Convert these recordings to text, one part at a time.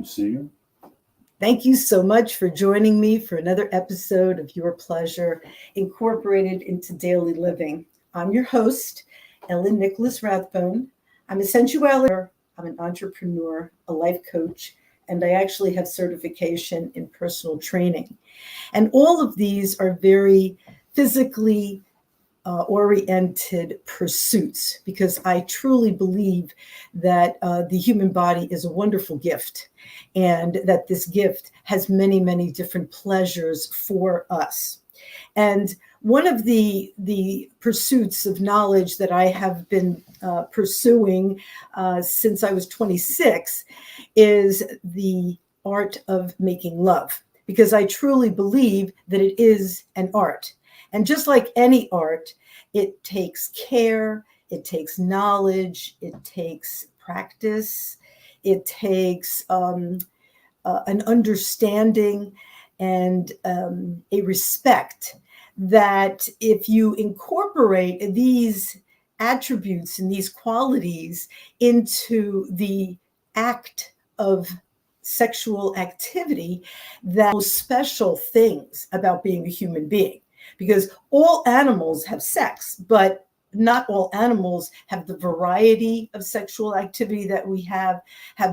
Sia. Thank you so much for joining me for another episode of Your Pleasure Incorporated into Daily Living. I'm your host, Ellen Nicholas Rathbone. I'm a sensuality, I'm an entrepreneur, a life coach, and I actually have certification in personal training. And all of these are very physically oriented pursuits because I truly believe that the human body is a wonderful gift and that this gift has many, many different pleasures for us. And one of the pursuits of knowledge that I have been pursuing since I was 26 is the art of making love, because I truly believe that it is an art. And just like any art, it takes care, it takes knowledge, it takes practice, it takes an understanding and a respect that if you incorporate these attributes and these qualities into the act of sexual activity, that those special things about being a human being. Because all animals have sex, but not all animals have the variety of sexual activity that we have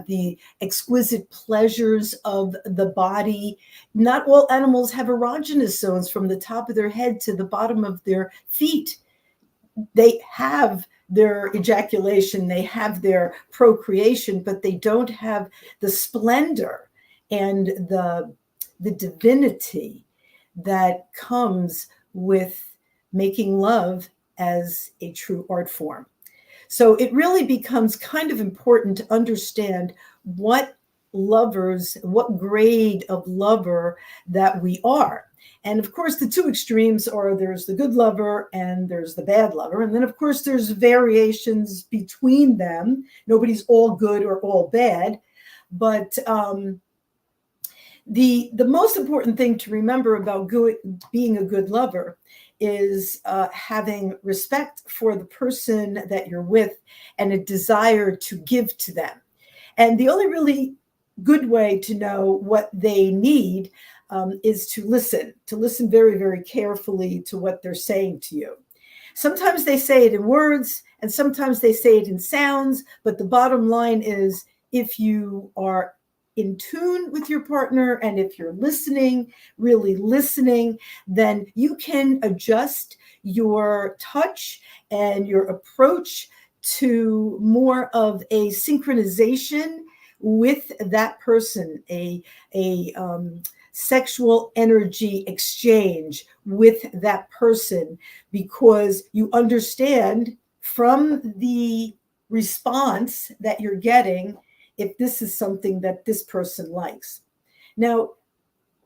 the exquisite pleasures of the body. Not all animals have erogenous zones from the top of their head to the bottom of their feet. They have their ejaculation, they have their procreation, but they don't have the splendor and the divinity that comes with making love as a true art form. So it really becomes kind of important to understand what grade of lover that we are. And of course, the two extremes are there's the good lover and there's the bad lover. And then, of course, there's variations between them. Nobody's all good or all bad. But the most important thing to remember about being a good lover is having respect for the person that you're with and a desire to give to them. And the only really good way to know what they need is to listen very, very carefully to what they're saying to you. Sometimes they say it in words and sometimes they say it in sounds, but the bottom line is if you are in tune with your partner and if you're really listening, then you can adjust your touch and your approach to more of a synchronization with that person, a sexual energy exchange with that person, because you understand from the response that you're getting if this is something that this person likes. Now,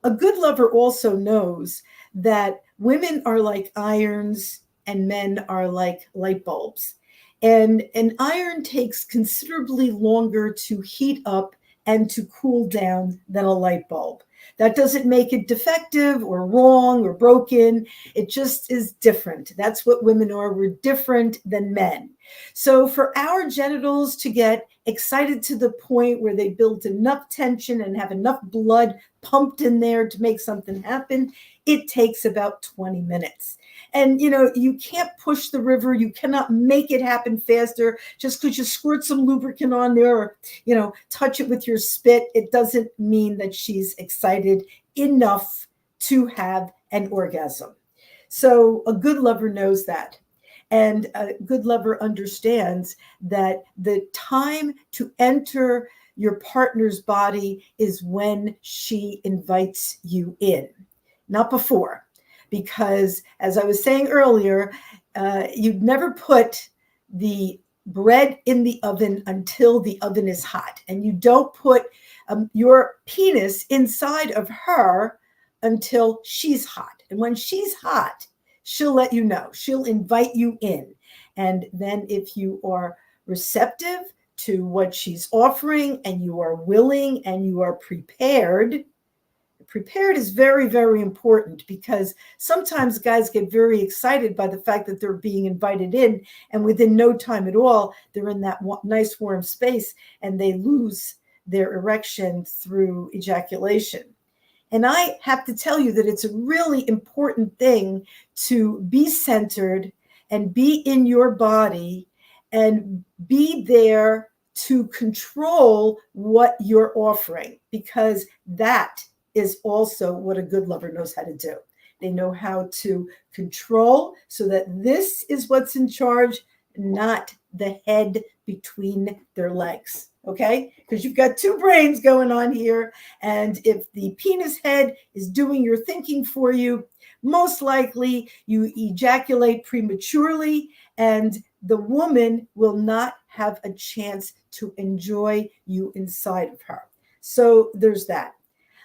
a good lover also knows that women are like irons and men are like light bulbs. And an iron takes considerably longer to heat up and to cool down than a light bulb. That doesn't make it defective or wrong or broken. It just is different. That's what women are. We're different than men. So for our genitals to get excited to the point where they build enough tension and have enough blood pumped in there to make something happen, it takes about 20 minutes. And, you can't push the river. You cannot make it happen faster just because you squirt some lubricant on there or, touch it with your spit. It doesn't mean that she's excited enough to have an orgasm. So a good lover knows that. And a good lover understands that the time to enter your partner's body is when she invites you in, not before. Because as I was saying earlier, you'd never put the bread in the oven until the oven is hot. And you don't put your penis inside of her until she's hot. And when she's hot, she'll let you know. She'll invite you in. And then if you are receptive to what she's offering and you are willing and you are prepared is very, very important, because sometimes guys get very excited by the fact that they're being invited in, and within no time at all, they're in that nice warm space and they lose their erection through ejaculation. And I have to tell you that it's a really important thing to be centered and be in your body and be there to control what you're offering, because that is also what a good lover knows how to do. They know how to control so that this is what's in charge, not the head between their legs. Okay? Because you've got two brains going on here. And if the penis head is doing your thinking for you, most likely you ejaculate prematurely, and the woman will not have a chance to enjoy you inside of her. So there's that.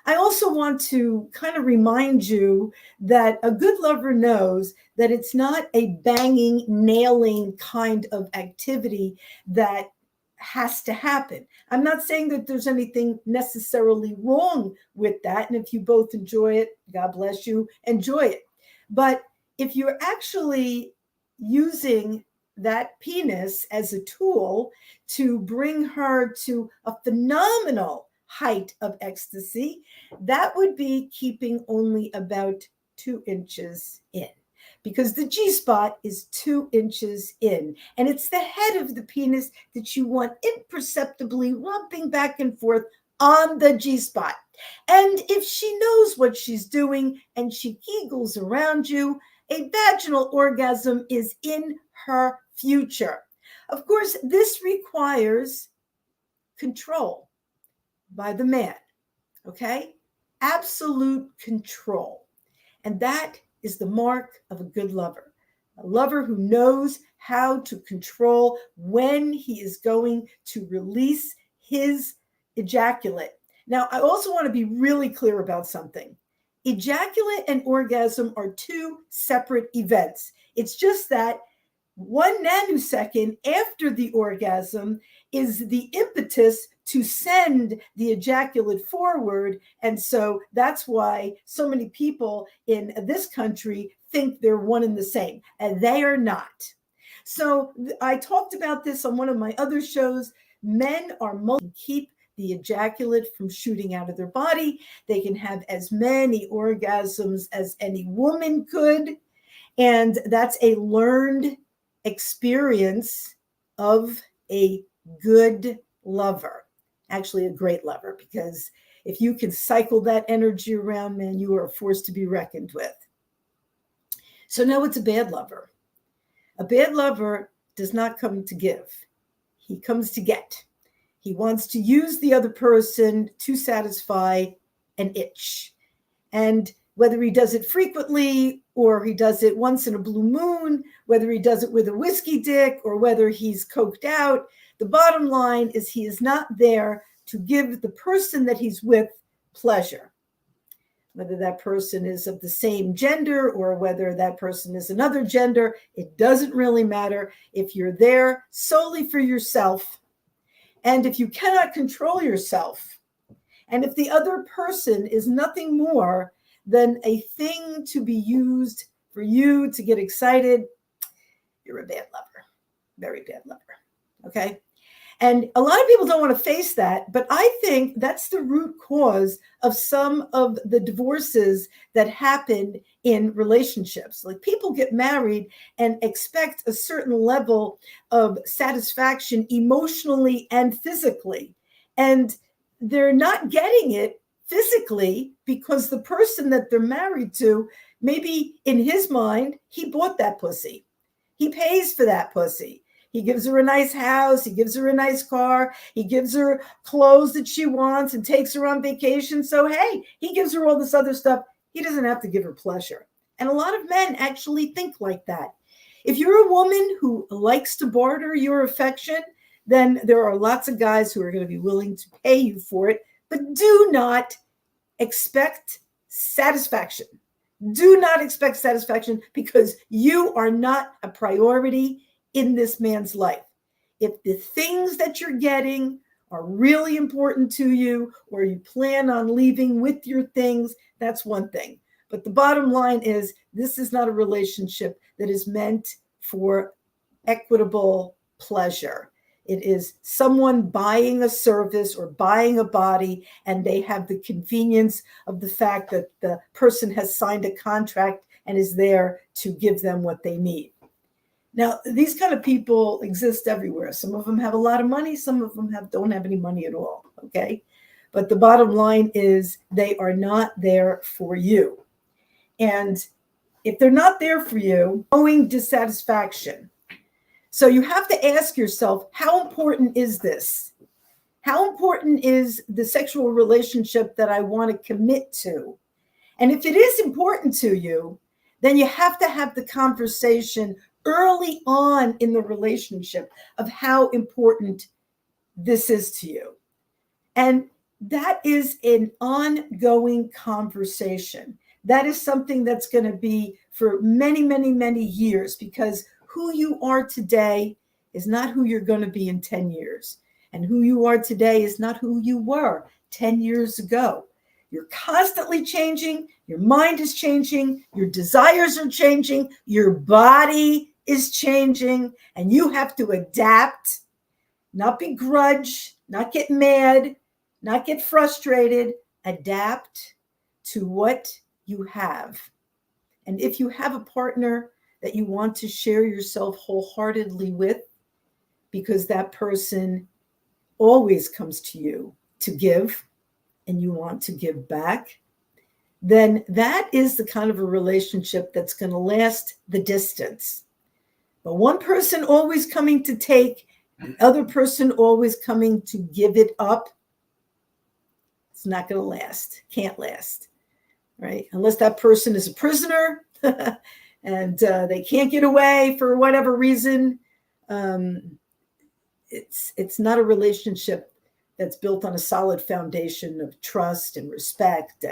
I also want to kind of remind you that a good lover knows that it's not a banging, nailing kind of activity that has to happen. I'm not saying that there's anything necessarily wrong with that. And if you both enjoy it, God bless you, enjoy it. But if you're actually using that penis as a tool to bring her to a phenomenal height of ecstasy, that would be keeping only about 2 inches in, because the G-spot is 2 inches in, and it's the head of the penis that you want imperceptibly rubbing back and forth on the G-spot. And if she knows what she's doing and she giggles around you, a vaginal orgasm is in her future. Of course, this requires control by the man, okay? Absolute control. And that is the mark of a good lover. A lover who knows how to control when he is going to release his ejaculate. Now, I also want to be really clear about something. Ejaculate and orgasm are 2 separate events. It's just that 1 nanosecond after the orgasm is the impetus to send the ejaculate forward. And so that's why so many people in this country think they're one and the same, and they are not. So I talked about this on one of my other shows. Men are keep the ejaculate from shooting out of their body. They can have as many orgasms as any woman could. And that's a learned experience of a good lover, actually a great lover, because if you can cycle that energy around, man, you are a force to be reckoned with. So now it's a bad lover. A bad lover does not come to give. He comes to get. He wants to use the other person to satisfy an itch. And whether he does it frequently or he does it once in a blue moon, whether he does it with a whiskey dick or whether he's coked out, the bottom line is he is not there to give the person that he's with pleasure. Whether that person is of the same gender or whether that person is another gender, it doesn't really matter. If you're there solely for yourself, and if you cannot control yourself, and if the other person is nothing more than a thing to be used for you to get excited, you're a bad lover, very bad lover, okay? And a lot of people don't want to face that, but I think that's the root cause of some of the divorces that happen in relationships. Like, people get married and expect a certain level of satisfaction emotionally and physically, and they're not getting it physically because the person that they're married to, maybe in his mind, he bought that pussy. He pays for that pussy. He gives her a nice house. He gives her a nice car. He gives her clothes that she wants and takes her on vacation. So, hey, he gives her all this other stuff. He doesn't have to give her pleasure. And a lot of men actually think like that. If you're a woman who likes to barter your affection, then there are lots of guys who are going to be willing to pay you for it. But do not expect satisfaction. Do not expect satisfaction, because you are not a priority in this man's life. If the things that you're getting are really important to you, or you plan on leaving with your things, that's one thing. But the bottom line is, this is not a relationship that is meant for equitable pleasure. It is someone buying a service or buying a body, and they have the convenience of the fact that the person has signed a contract and is there to give them what they need. Now, these kind of people exist everywhere. Some of them have a lot of money. Some of them don't have any money at all, okay? But the bottom line is they are not there for you. And if they're not there for you, owing dissatisfaction. So you have to ask yourself, how important is this? How important is the sexual relationship that I want to commit to? And if it is important to you, then you have to have the conversation early on in the relationship of how important this is to you. And that is an ongoing conversation. That is something that's going to be for many, many, many years, because who you are today is not who you're going to be in 10 years. And who you are today is not who you were 10 years ago. You're constantly changing. Your mind is changing. Your desires are changing. Your body is changing. And you have to adapt, not begrudge, not get mad, not get frustrated. Adapt to what you have. And if you have a partner that you want to share yourself wholeheartedly with, because that person always comes to you to give, and you want to give back, then that is the kind of a relationship that's going to last the distance. But one person always coming to take, the other person always coming to give it up, it's not going to last, can't last, right? Unless that person is a prisoner and they can't get away for whatever reason. It's not a relationship that's built on a solid foundation of trust and respect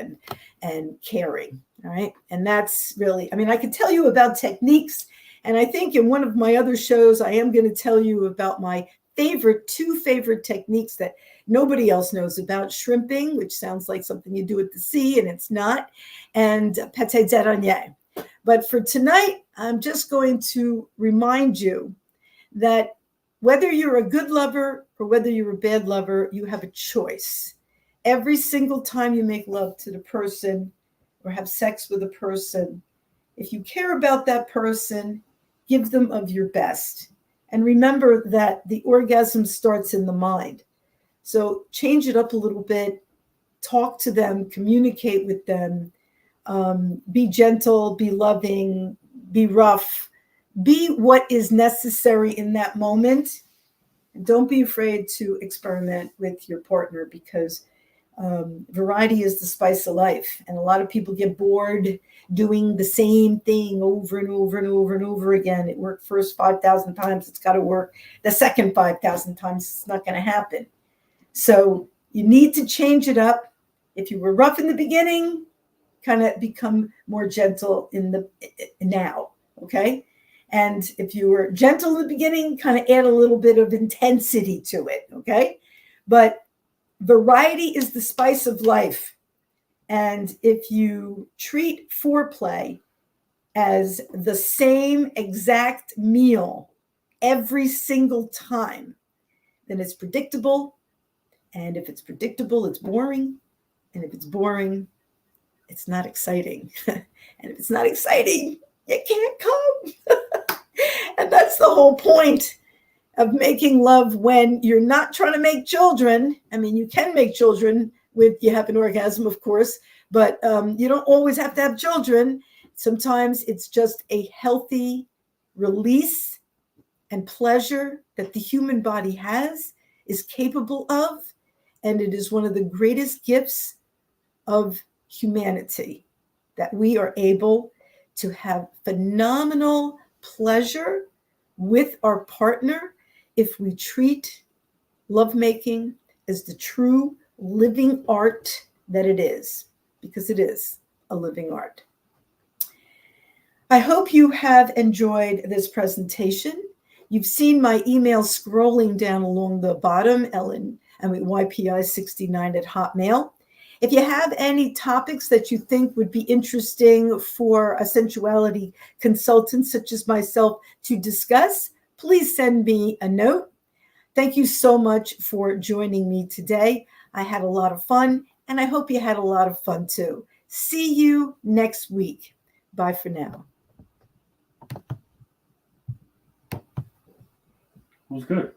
and caring, all right? And that's really, I mean, I could tell you about techniques, and I think in one of my other shows, I am going to tell you about my two favorite techniques that nobody else knows about: shrimping, which sounds like something you do at the sea, and it's not, and pâté d'araignée. But for tonight, I'm just going to remind you that whether you're a good lover or whether you're a bad lover, you have a choice. Every single time you make love to the person or have sex with a person, if you care about that person, give them of your best. And remember that the orgasm starts in the mind. So change it up a little bit, talk to them, communicate with them, be gentle, be loving, be rough. Be what is necessary in that moment. And don't be afraid to experiment with your partner, because variety is the spice of life. And a lot of people get bored doing the same thing over and over and over and over again. It worked first 5,000 times. It's got to work the second 5,000 times. It's not going to happen. So you need to change it up. If you were rough in the beginning, kind of become more gentle in the now. Okay. And if you were gentle in the beginning, kind of add a little bit of intensity to it, okay? But variety is the spice of life. And if you treat foreplay as the same exact meal every single time, then it's predictable. And if it's predictable, it's boring. And if it's boring, it's not exciting. And if it's not exciting, you can't come. And that's the whole point of making love when you're not trying to make children. I mean, you can make children you have an orgasm, of course, but you don't always have to have children. Sometimes it's just a healthy release and pleasure that the human body is capable of. And it is one of the greatest gifts of humanity, that we are able to have phenomenal pleasure with our partner if we treat lovemaking as the true living art that it is, because it is a living art. I hope you have enjoyed this presentation. You've seen my email scrolling down along the bottom, YPI69@Hotmail. If you have any topics that you think would be interesting for a sensuality consultant such as myself to discuss, please send me a note. Thank you so much for joining me today. I had a lot of fun, and I hope you had a lot of fun too. See you next week. Bye for now. It was good.